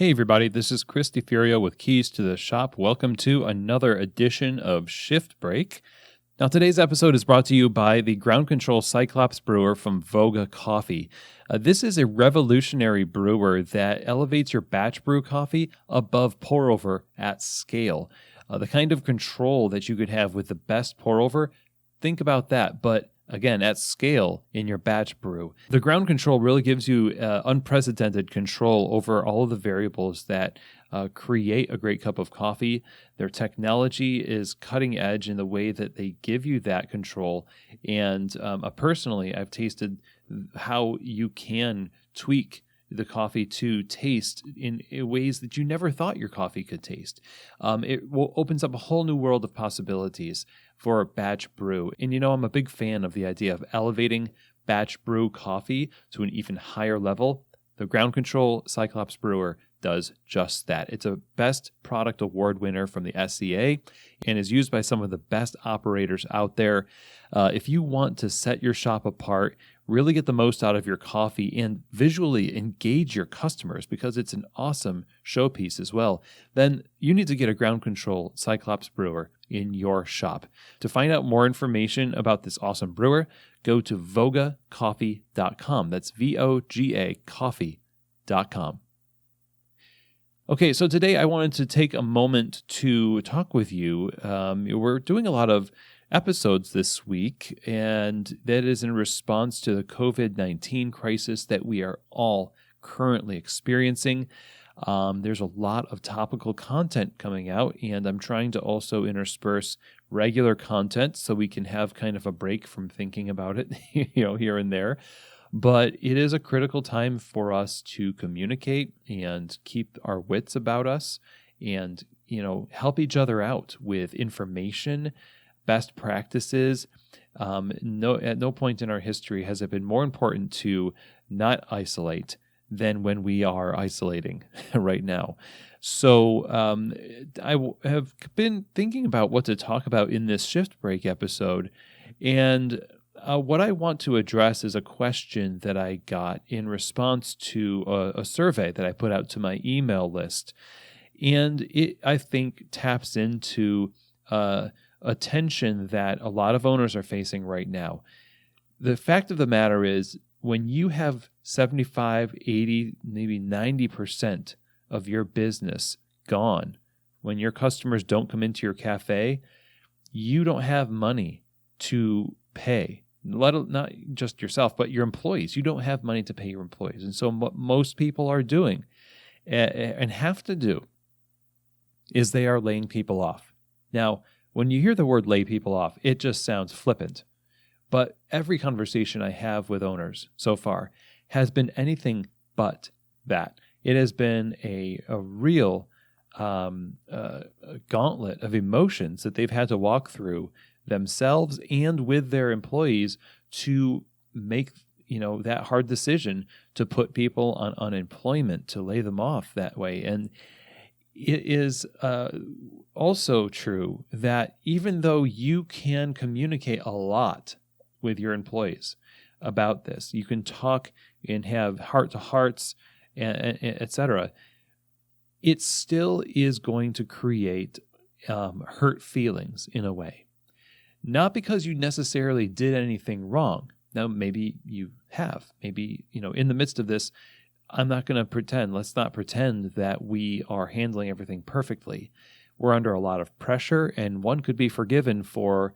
Hey everybody, this is Chris DeFurio with Keys to the Shop. Welcome to another edition of Shift Break. Now today's episode is brought to you by the Ground Control Cyclops Brewer from Voga Coffee. This is a revolutionary brewer that elevates your batch brew coffee above pour over at scale. The kind of control that you could have with the best pour over, think about that, but again, at scale in your batch brew. The ground control really gives you unprecedented control over all of the variables that create a great cup of coffee. Their technology is cutting edge in the way that they give you that control. And personally, I've tasted how you can tweak the coffee to taste in ways that you never thought your coffee could taste. It opens up a whole new world of possibilities for batch brew. And I'm a big fan of the idea of elevating batch brew coffee to an even higher level. The Ground Control Cyclops Brewer does just that. It's a Best Product Award winner from the SCA and is used by some of the best operators out there. If you want to set your shop apart, really get the most out of your coffee and visually engage your customers because it's an awesome showpiece as well, then you need to get a Ground Control Cyclops Brewer in your shop. To find out more information about this awesome brewer, go to vogacoffee.com. That's VOGA coffee.com. Okay, so today I wanted to take a moment to talk with you. We're doing a lot of episodes this week, and that is in response to the COVID-19 crisis that we are all currently experiencing. There's a lot of topical content coming out, and I'm trying to also intersperse regular content so we can have kind of a break from thinking about it, here and there. But it is a critical time for us to communicate and keep our wits about us and, help each other out with information, best practices. At no point in our history has it been more important to not isolate than when we are isolating right now. So I have been thinking about what to talk about in this Shift Break episode, and what I want to address is a question that I got in response to a survey that I put out to my email list. And it, I think, taps into a tension that a lot of owners are facing right now. The fact of the matter is, when you have 75, 80, maybe 90% of your business gone, when your customers don't come into your cafe, you don't have money to pay. Not just yourself, but your employees. You don't have money to pay your employees. And so what most people are doing and have to do is they are laying people off. Now, when you hear the word lay people off, it just sounds flippant. But every conversation I have with owners so far has been anything but that. It has been a real gauntlet of emotions that they've had to walk through themselves and with their employees to make that hard decision to put people on unemployment, to lay them off that way. And it is also true that even though you can communicate a lot with your employees about this, you can talk and have heart-to-hearts, etc., it still is going to create hurt feelings in a way. Not because you necessarily did anything wrong. Now, maybe you have. Maybe, in the midst of this, I'm not going to pretend. Let's not pretend that we are handling everything perfectly. We're under a lot of pressure, and one could be forgiven for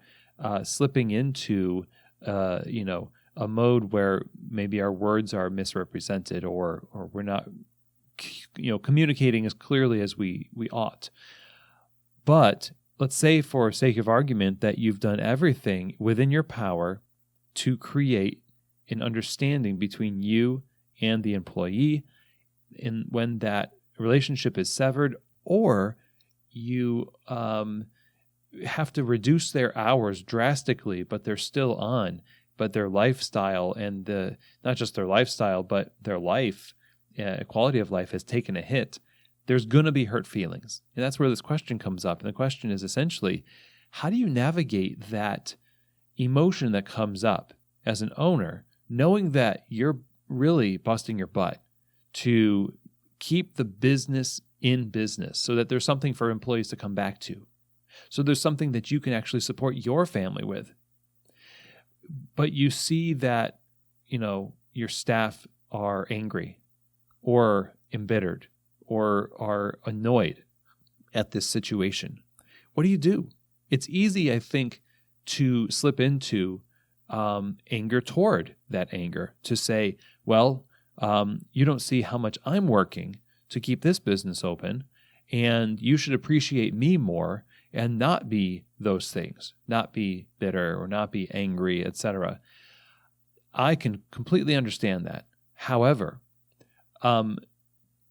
slipping into, a mode where maybe our words are misrepresented or we're not, communicating as clearly as we ought. But let's say, for sake of argument, that you've done everything within your power to create an understanding between you and the employee, and when that relationship is severed, or you have to reduce their hours drastically, but they're still on, but their lifestyle and not just their lifestyle, but their life, quality of life has taken a hit, there's going to be hurt feelings. And that's where this question comes up. And the question is essentially, how do you navigate that emotion that comes up as an owner, knowing that you're really busting your butt to keep the business in business so that there's something for employees to come back to. So there's something that you can actually support your family with. But you see that, your staff are angry or embittered or are annoyed at this situation. What do? It's easy, I think, to slip into anger toward that anger, to say, well, you don't see how much I'm working to keep this business open, and you should appreciate me more and not be those things, not be bitter or not be angry, etc. I can completely understand that. However,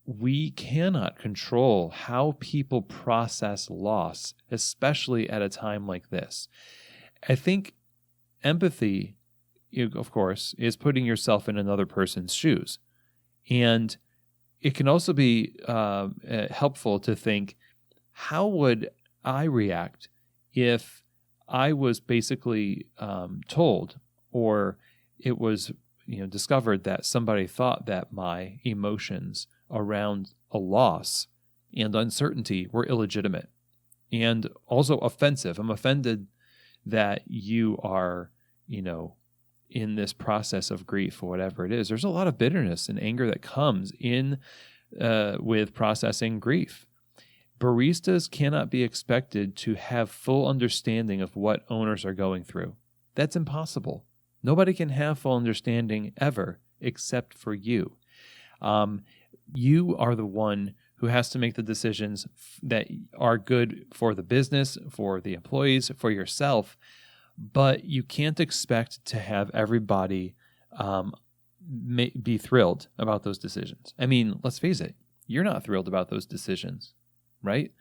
we cannot control how people process loss, especially at a time like this. I think empathy, of course, is putting yourself in another person's shoes. And it can also be helpful to think, how would I react if I was basically told, or it was discovered that somebody thought that my emotions around a loss and uncertainty were illegitimate and also offensive. I'm offended that you are, in this process of grief or whatever it is. There's a lot of bitterness and anger that comes in with processing grief. Baristas cannot be expected to have full understanding of what owners are going through. That's impossible. Nobody can have full understanding ever except for you. You are the one who has to make the decisions that are good for the business, for the employees, for yourself, but you can't expect to have everybody be thrilled about those decisions. I mean, let's face it, you're not thrilled about those decisions, right?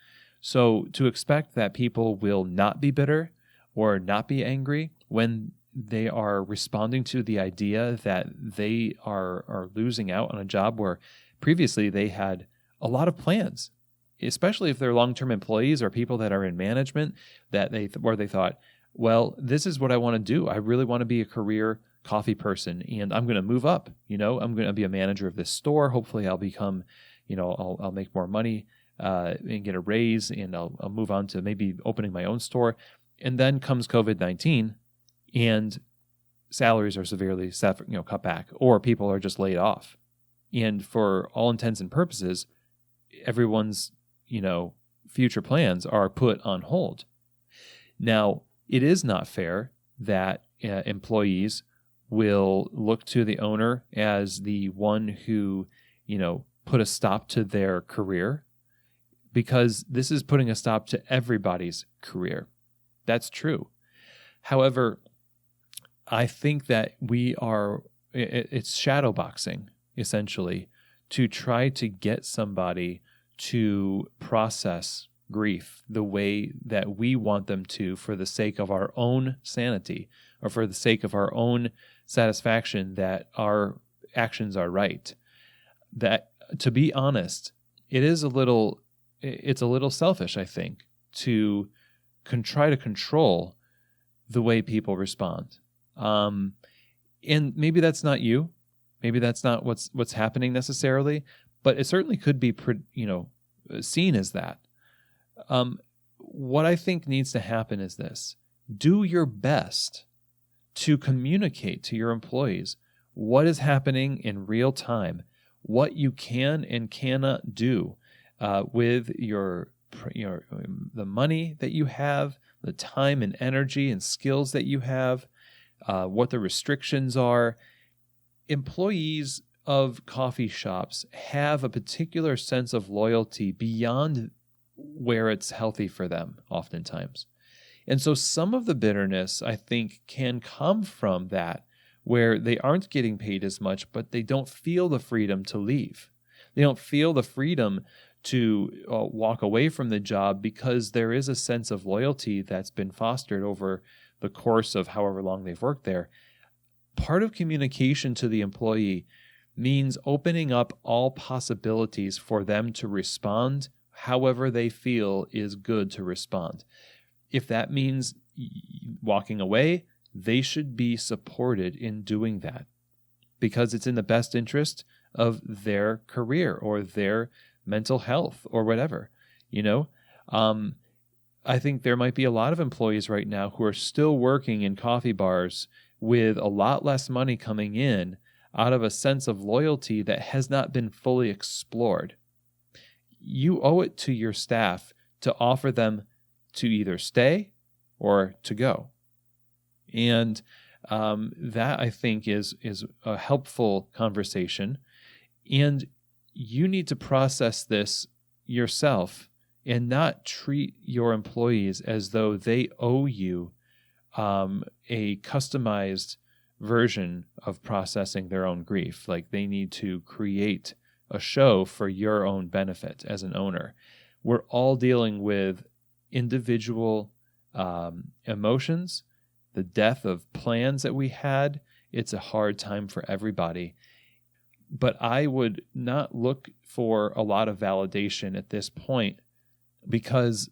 So to expect that people will not be bitter or not be angry when they are responding to the idea that they are losing out on a job where previously they had a lot of plans, especially if they're long-term employees or people that are in management, where they thought, well, this is what I want to do. I really want to be a career coffee person, and I'm going to move up. I'm going to be a manager of this store. Hopefully I'll become, I'll make more money and get a raise, and I'll move on to maybe opening my own store. And then comes COVID-19, and salaries are severely cut back, or people are just laid off. And for all intents and purposes, everyone's, future plans are put on hold. Now, it is not fair that employees will look to the owner as the one who, put a stop to their career, because this is putting a stop to everybody's career. That's true. However, I think that it's shadowboxing, essentially, to try to get somebody to process grief the way that we want them to, for the sake of our own sanity or for the sake of our own satisfaction that our actions are right. That, to be honest, it's a little selfish, I think, to try to control the way people respond. And maybe that's not you. Maybe that's not what's happening necessarily, but it certainly could be, seen as that. What I think needs to happen is this: do your best to communicate to your employees what is happening in real time, what you can and cannot do with the money that you have, the time and energy and skills that you have, what the restrictions are. Employees of coffee shops have a particular sense of loyalty beyond where it's healthy for them, oftentimes. And so some of the bitterness, I think, can come from that, where they aren't getting paid as much, but they don't feel the freedom to leave. They don't feel the freedom to walk away from the job, because there is a sense of loyalty that's been fostered over the course of however long they've worked there. Part of communication to the employee means opening up all possibilities for them to respond however they feel is good to respond. If that means walking away, they should be supported in doing that, because it's in the best interest of their career or their mental health or whatever, you know? I think there might be a lot of employees right now who are still working in coffee bars with a lot less money coming in out of a sense of loyalty that has not been fully explored. You owe it to your staff to offer them to either stay or to go. And that, I think, is a helpful conversation. And you need to process this yourself and not treat your employees as though they owe you a customized version of processing their own grief. Like they need to create a show for your own benefit as an owner. We're all dealing with individual emotions, the death of plans that we had. It's a hard time for everybody. But I would not look for a lot of validation at this point, because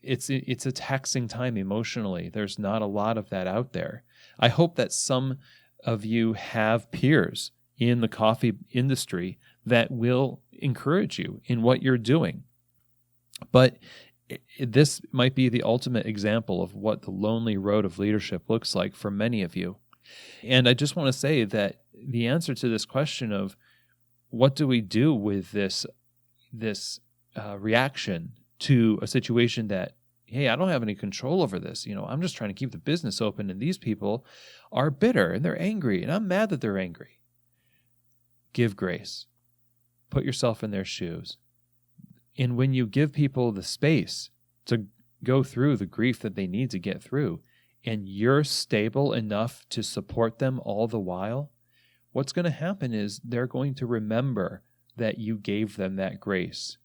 it's a taxing time emotionally. There's not a lot of that out there. I hope that some of you have peers in the coffee industry that will encourage you in what you're doing. But this might be the ultimate example of what the lonely road of leadership looks like for many of you. And I just want to say that the answer to this question of what do we do with this reaction to a situation that, hey, I don't have any control over this. I'm just trying to keep the business open, and these people are bitter and they're angry, and I'm mad that they're angry. Give grace. Put yourself in their shoes. And when you give people the space to go through the grief that they need to get through, and you're stable enough to support them all the while, what's going to happen is they're going to remember that you gave them that grace,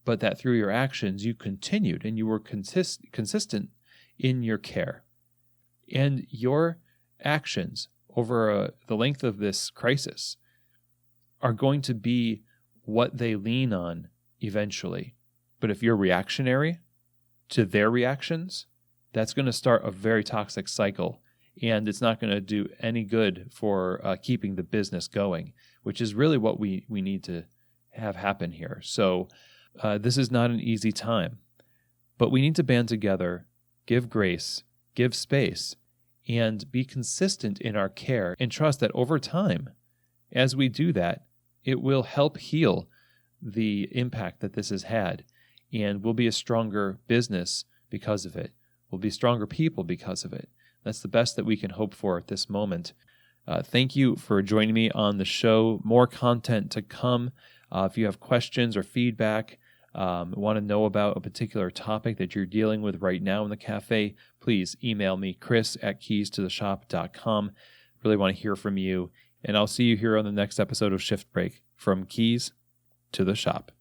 but that through your actions, you continued and you were consistent in your care. And your actions over the length of this crisis are going to be what they lean on eventually. But if you're reactionary to their reactions, that's going to start a very toxic cycle, and it's not going to do any good for keeping the business going, which is really what we need to have happen here. So this is not an easy time, but we need to band together, give grace, give space, and be consistent in our care, and trust that over time, as we do that, it will help heal the impact that this has had, and we'll be a stronger business because of it. We'll be stronger people because of it. That's the best that we can hope for at this moment. Thank you for joining me on the show. More content to come. If you have questions or feedback, want to know about a particular topic that you're dealing with right now in the cafe, please email me, chris@keystotheshop.com. Really want to hear from you. And I'll see you here on the next episode of Shift Break, from Keys to the Shop.